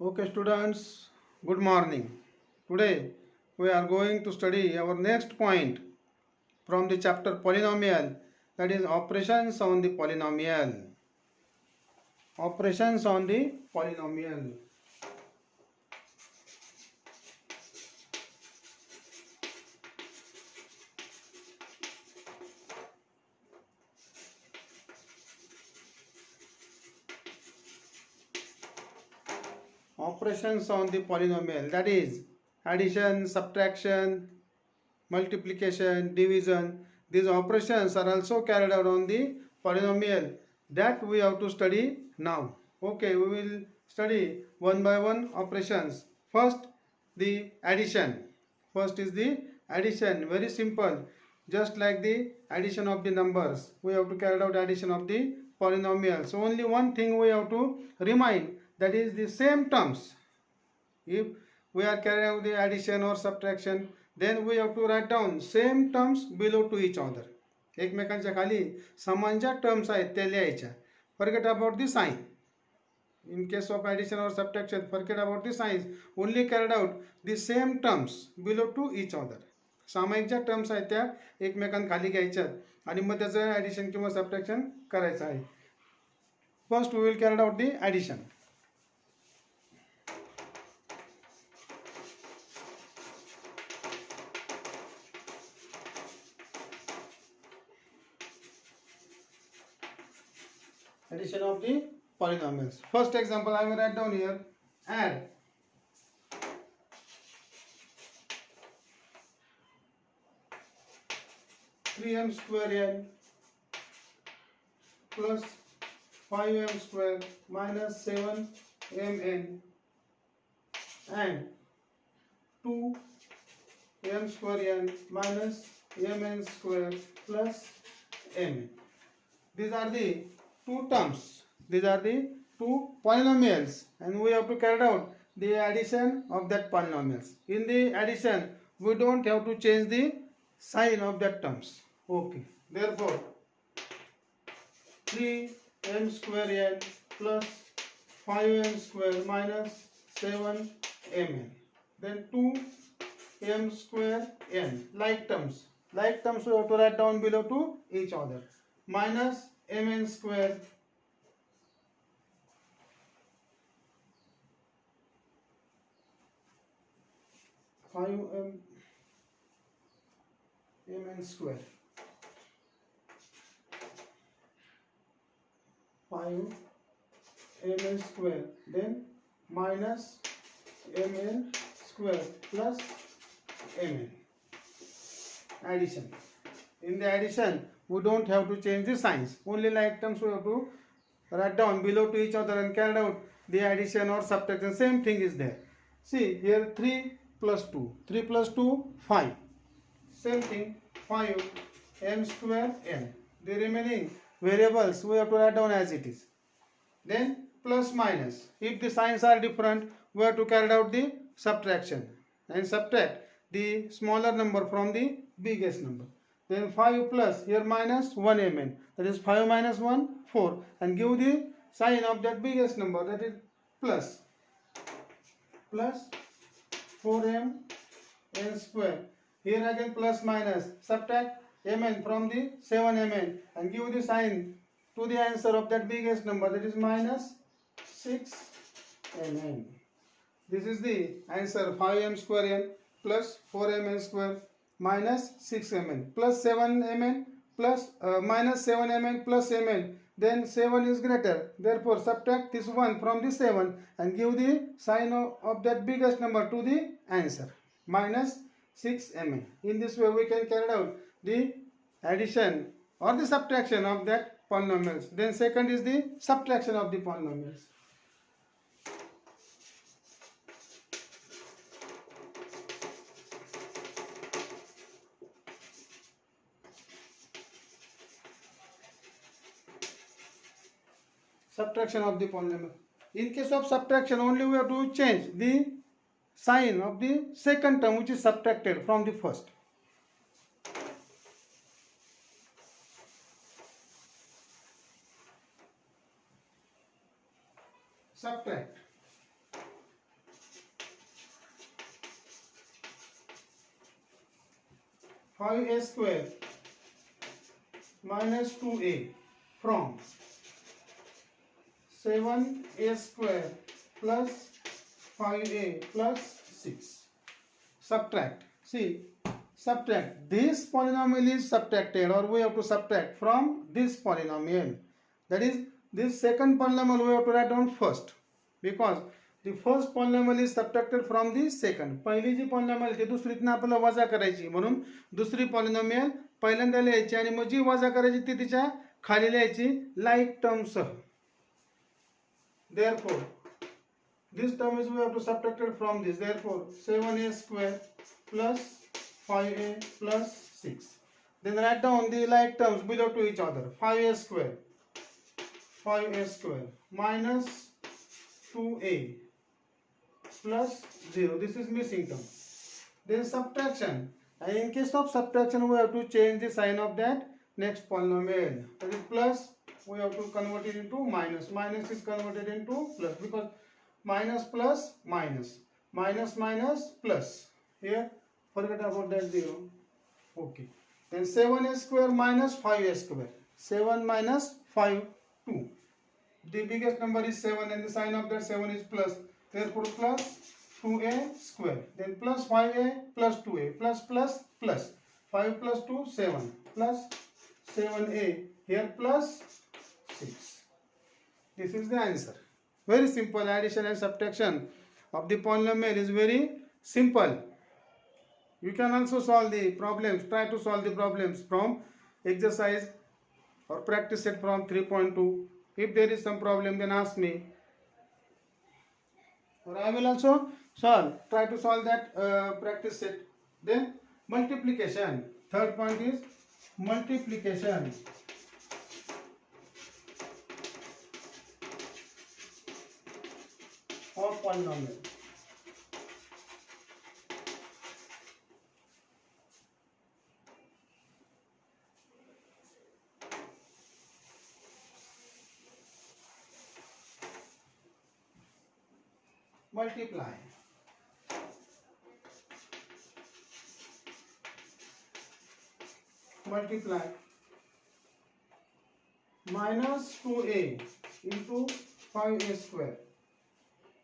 Okay, students, good morning. Today we are going to study our next point from the chapter polynomial, that is operations on the polynomial. Operations on the polynomial. Operations on the polynomial, that is addition, subtraction, multiplication, division. These operations are also carried out on the polynomial that we have to study now. Okay, we will study one by one operations. First, the addition. First is the addition. Very simple. Just like the addition of the numbers, we have to carry out addition of the polynomials. So only one thing we have to remind, that is the same terms. If we are carrying out the addition or subtraction, then we have to write down same terms below to each other. एकमेकांच्या खाली समान ज्या terms आहेत त्या लिहायच्या. Forget about the sign. In case of addition or subtraction, forget about the signs. Only carried out the same terms below to each other. सामायिक ज्या terms आहेत त्या एकमेकांखाली घ्यायच्या आणि मग त्याचं ॲडिशन किंवा सबट्रॅक्शन करायचं आहे. First we will carry out the addition. Addition of the polynomials. First example I will write down here. Add three m square n plus 5m square minus 7mn and 2m square n minus mn square plus mn. These are the two terms. These are the two polynomials, and we have to carry out the addition of that polynomials. In the addition, we don't have to change the sign of that terms. Okay. Therefore, 3m square n plus 5m square minus 7mn. Then 2m square n. Like terms. Like terms we have to write down below to each other. Minus mn square mn square 5mn square, then minus mn square plus mn. Addition. In the addition, we don't have to change the signs. Only like terms we have to write down below to each other and carry out the addition or subtraction. Same thing is there. See here, 3 plus 2. 3 plus 2, 5. Same thing, 5m square n. The remaining variables we have to write down as it is. Then plus minus. If the signs are different, we have to carry out the subtraction and subtract the smaller number from the biggest number. Then 5 plus, here minus 1mn, that is 5 minus 1, 4, and give the sign of that biggest number, that is plus 4m n square. Here again plus minus, subtract mn from the 7mn and give the sign to the answer of that biggest number, that is minus 6mn. This is the answer, 5m square n plus 4mn square minus 6mn plus 7mn plus minus 7mn plus mn. Then 7 is greater, therefore subtract this 1 from the 7 and give the sign of that biggest number to the answer, minus 6mn. In this way we can carry out the addition or the subtraction of that polynomials. Then second is the subtraction of the polynomials. Subtraction of the polynomial. In case of subtraction, only we have to change the sign of the second term which is subtracted from the first. Subtract 5a square minus 2a from 7a square plus 5a plus 6. Subtract. See, subtract. This polynomial is subtracted, or we have to subtract from this polynomial. That is, this second polynomial we have to write down first, because the first polynomial is subtracted from the second. पहिली जी polynomial ती दुसरीतनं आपल्याला वजा करायची, म्हणून दुसरी polynomial पहिल्यांदा लिहायची आणि मग जी वजा करायची ती तिच्या खाली लिहायची like term सह. Therefore, this term is we have to subtract it from this. Therefore, 7a square plus 5a plus 6. Then write down the like terms below to each other. 5a square minus 2a plus 0. This is missing term. Then subtraction. And in case of subtraction, we have to change the sign of that next polynomial. That is plus. We have to convert it into minus. Minus is converted into plus, because minus plus minus. Minus minus plus. Here, forget about that 0. Okay. Then 7a square minus 5a square. 7 minus 5, 2. The biggest number is 7 and the sign of that 7 is plus. Therefore, plus 2a square. Then plus 5a plus 2a. Plus plus plus. 5 plus 2, 7. Plus 7a. Here plus 6. This is the answer. Very simple. Addition and subtraction of the polynomial is very simple. You can also solve the problems. Try to solve the problems from exercise or practice set from 3.2. If there is some problem, then ask me. Or I will also solve. Try to solve that practice set. Then multiplication. Third point is multiplication. Of polynomial. Multiply. Multiply minus 2a into 5a square.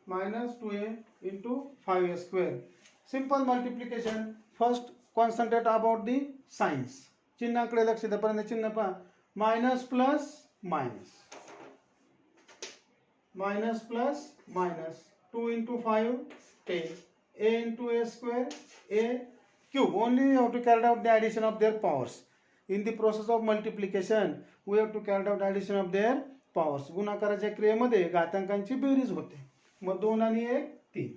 Minus 2a into 5a square. Simple multiplication. First, concentrate about the signs. चिन्हाकडे लक्ष द्या. पर्यंत चिन्ह पहा. Minus plus minus. Minus plus minus. 2 into 5, 10. A into a square, a cube. Only you have to carry out the addition of their powers. In the process of multiplication, we have to carry out addition of their powers. गुणाकाराच्या क्रियेमध्ये घातांकांची बेरीज होते. मग 2 आणि 1, 3.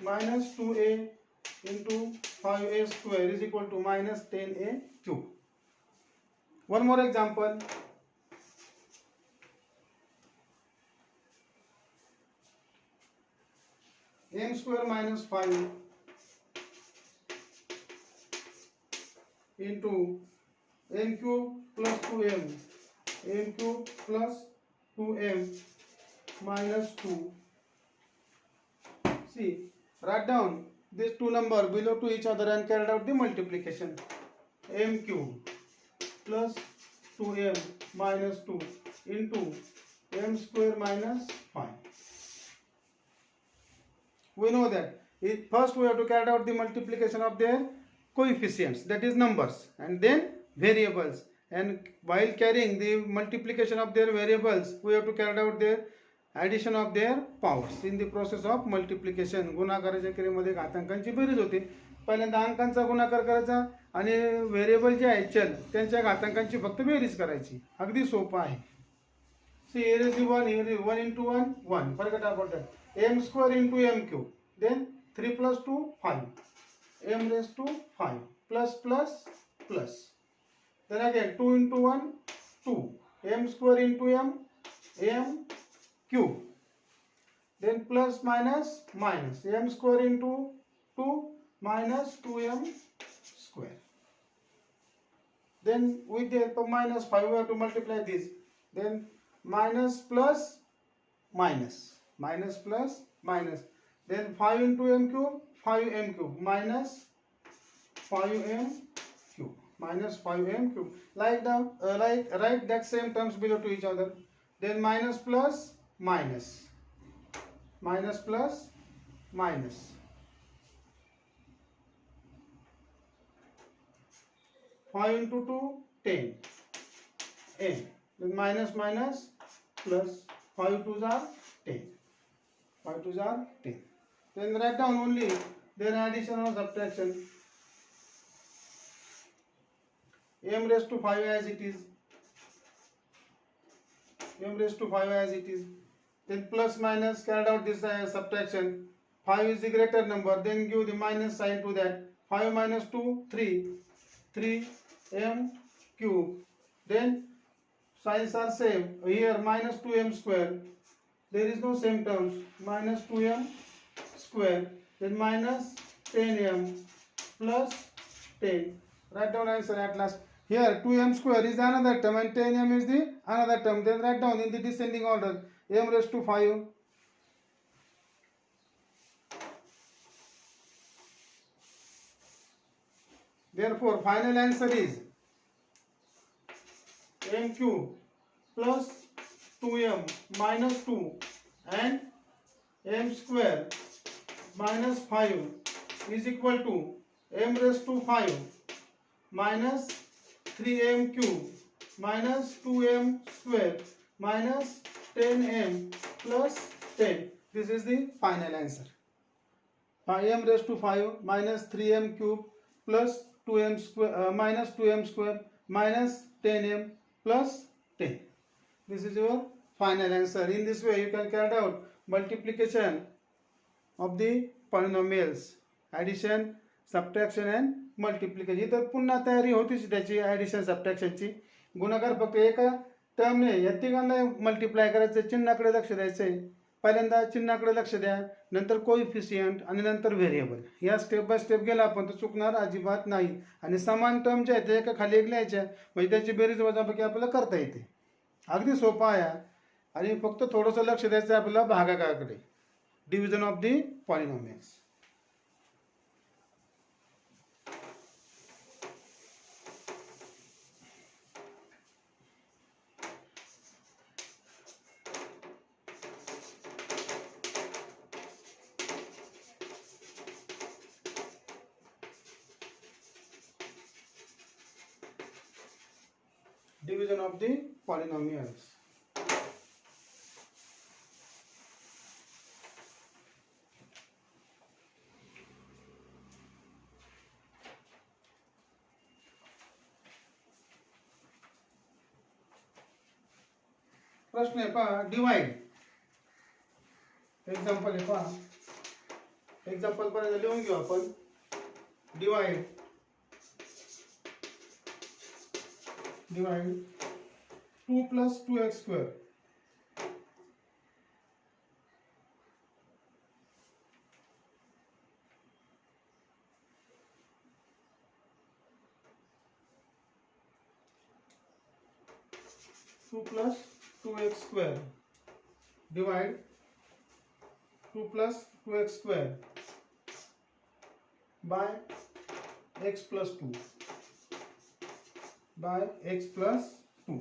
Minus 2a into 5a square is equal to minus 10a cube. One more example. M square minus 5 into m cube plus 2m. M cube plus 2m minus 2. See, write down these two numbers below to each other and carry out the multiplication. M cube plus 2m minus 2 into m square minus 5. We know that first we have to carry out the multiplication of their coefficients, that is numbers, and then variables. And while carrying the multiplication of their variables, we have to carry out their addition of their powers in the process of multiplication. गुणाकाराच्या क्रियेमध्ये घातांकांची बेरीज होते. पहिल्यांदा अंकांचा गुणाकार करायचा आणि variable जे आहे चल त्यांच्या घातांकांची फक्त बेरीज करायची. अगदी सोपं आहे. See, here is 1, here is 1 into 1, 1. Forget about that. M square into m cube. Then 3 plus 2, 5. M raised to 5. Plus plus plus. Then again 2 into 1, 2. M square into m, m cube. Then plus minus minus. M square into 2 minus 2m square. Then with the help of minus 5 we have to multiply this. Then minus plus minus. Minus plus minus. Then 5 into m cube, 5m cube minus 5m cube minus 5m cube. Like write that same terms below to each other. Then minus plus minus, minus plus minus. 5 into 2, 10 m. Then minus minus plus 5 2s are 10. 5 2s are 10. Then write down only their addition or subtraction. M raised to 5 as it is. M raised to 5 as it is. Then plus minus carried out this subtraction. 5 is the greater number. Then give the minus sign to that. 5 minus 2, 3. 3m cube. Then signs are same. Here minus 2m square. There is no same terms. Minus 2m square. Then minus 10m plus 10. Write down answer at last. Here 2m square is another term and 10m is the another term. Then write down in the descending order. M raised to 5. Therefore, final answer is m cube plus 2m minus 2 and m square minus 5 is equal to m raised to 5 minus 3m cube minus 2m square minus 10m plus 10. This is the final answer. 5m raised to 5 minus 3m cube plus 2m square minus 2m square minus 10m plus 10. This is your final answer. In this way you can carry out multiplication of the polynomials, addition, subtraction and multiplication. इतर पुन्हा तयारी होतीच त्याची addition सबट्रॅक्शनची. गुणाकार फक्त एका टर्मने या तिघांना मल्टिप्लाय करायचं. चिन्हाकडे लक्ष द्यायचंय. पहिल्यांदा चिन्हाकडे लक्ष द्या, नंतर कोइफिशियंट आणि नंतर व्हेरिएबल. या स्टेप बाय स्टेप गेला आपण तर चुकणार अजिबात नाही. आणि समान टर्म जे आहेत एका खाली एक लिहायच्या, म्हणजे त्याची बेरीज वजाबाकी आपल्याला करता येते. अगदी सोपा आहे आणि फक्त थोडंसं लक्ष द्यायचं आहे आपल्याला भागाकाराकडे. Division of the polynomials. Division of the polynomials. प्रश्न आहे पहा, डिवाइड. एक्झाम्पल आहे पहा. एक्झाम्पल पर्यंत लिहून घेऊ आपण. Divide divide 2 plus 2x square plus 2x square divide 2 plus 2x square by x plus 2 by x plus 2.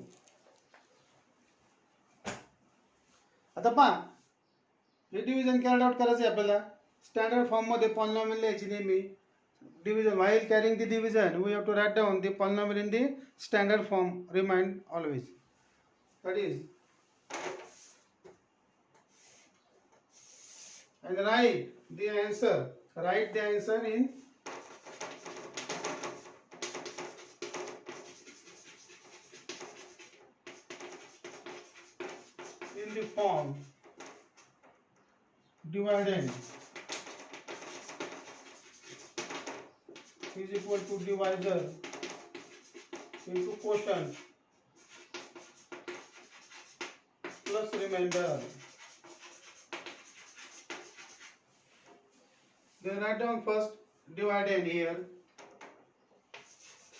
आता पहा, हे डिव्हिजन कॅरी आउट करायचं आहे आपल्याला. स्टँडर्ड फॉर्म मध्ये पॉलिनॉमियल लिहायची नेहमी. Division while carrying the division we have to write down the polynomial in the standard form. Remind always. That is, and write the answer. Write the answer in the form dividend is equal to divisor into quotient plus remainder. Then write down first dividend here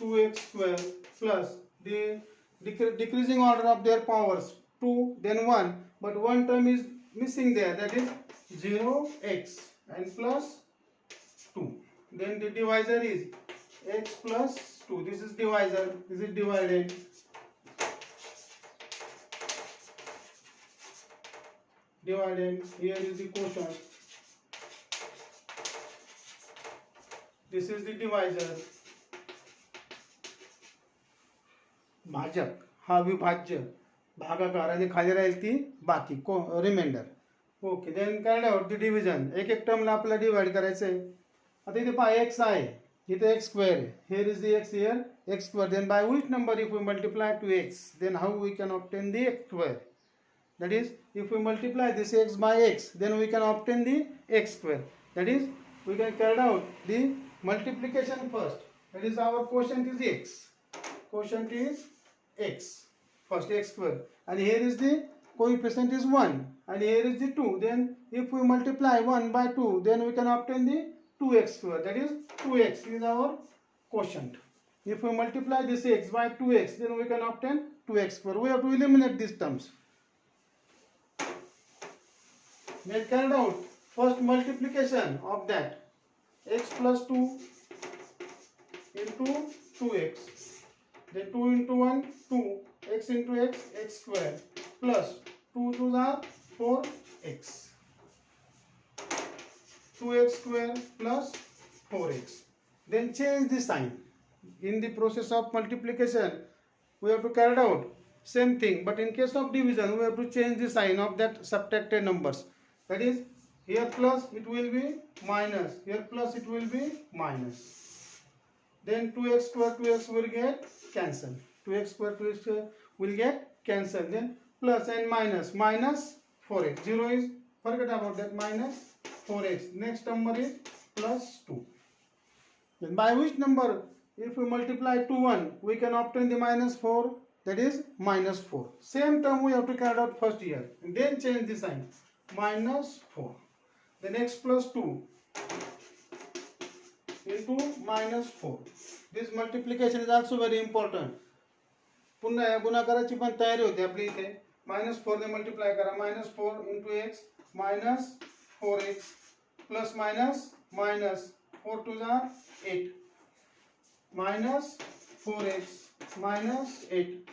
2x square plus the decreasing order of their powers. 2 then 1, but one term is missing there, that is 0x and plus 2. Then the divisor is x plus 2. This is divisor. This is divided. Divided. Here is the quotient. This is the divisor. भाजक हा विभाज्य भागाकार आणि खाली राहील ती बाकी remainder. Okay. Then carried out the division. एक एक टर्मला आपल्याला डिवाइड करायचं आहे. आता इथे पहा x आहे, इथे x स्क्वेअर आहे. Here is the x, here x square. Then by which number if we multiply to x, then how we can obtain the x square. That is, if we multiply this x by x, then we can obtain the x square. That is, we can carry out the multiplication first. That is, our quotient is x. Quotient is x. First x square. And here is the coefficient is 1. And here is the 2. Then, if we multiply 1 by 2, then we can obtain the 2x square. That is, 2x is our quotient. If we multiply this x by 2x, then we can obtain 2x square. We have to eliminate these terms. Then carried out first multiplication of that x plus 2 into 2x. Then 2 into 1, 2. X into x, x square. Plus 2 2s are 4x. 2x square plus 4x. Then change the sign. In the process of multiplication, we have to carry out same thing. But in case of division, we have to change the sign of that subtracted numbers. That is, here plus it will be minus, here plus it will be minus. Then 2x square, 2x will get cancelled. 2x square, 2x square will get cancelled. Then plus and minus, minus 4x. 0 is, forget about that, minus 4x. Next number is plus 2. Then by which number, if we multiply 2 1, we can obtain the minus 4, that is minus 4. Same term we have to carry out first here. And then change the sign. Minus 4. Then x plus 2 into minus 4. This multiplication is also very important. पुन्हा या गुणाकाराची पण तयारी होते आपली इथे. minus 4 ने multiply करा. minus 4 into x minus 4x plus minus minus 4 2s are 8 minus 4x minus 8.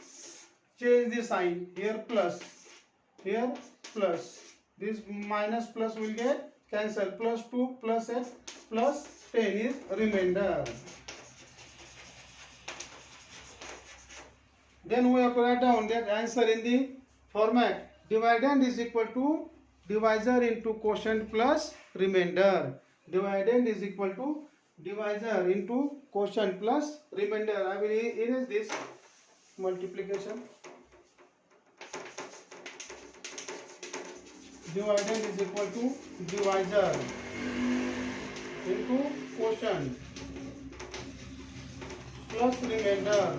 Change the sign. Here plus, here plus. This minus plus will get cancelled. Plus 2 plus x plus 10 is remainder. Then we have to write down that answer in the format. Dividend is equal to divisor into quotient plus remainder. Dividend is equal to divisor into quotient plus remainder. I will erase this multiplication. Dividend is equal to divisor into quotient plus remainder.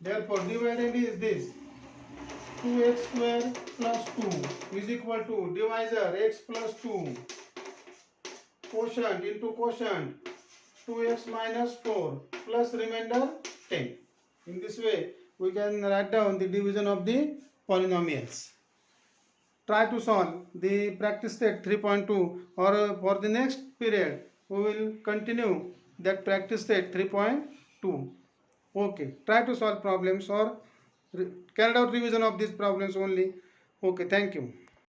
Therefore, dividend is this. 2x square plus 2 is equal to divisor x plus 2. Quotient into quotient 2x minus 4 plus remainder 10. In this way, we can write down the division of the polynomials. Try to solve the practice set 3.2 or for the next period we will continue that practice set 3.2. Okay, try to solve problems or carry out revision of these problems only. Okay, thank you.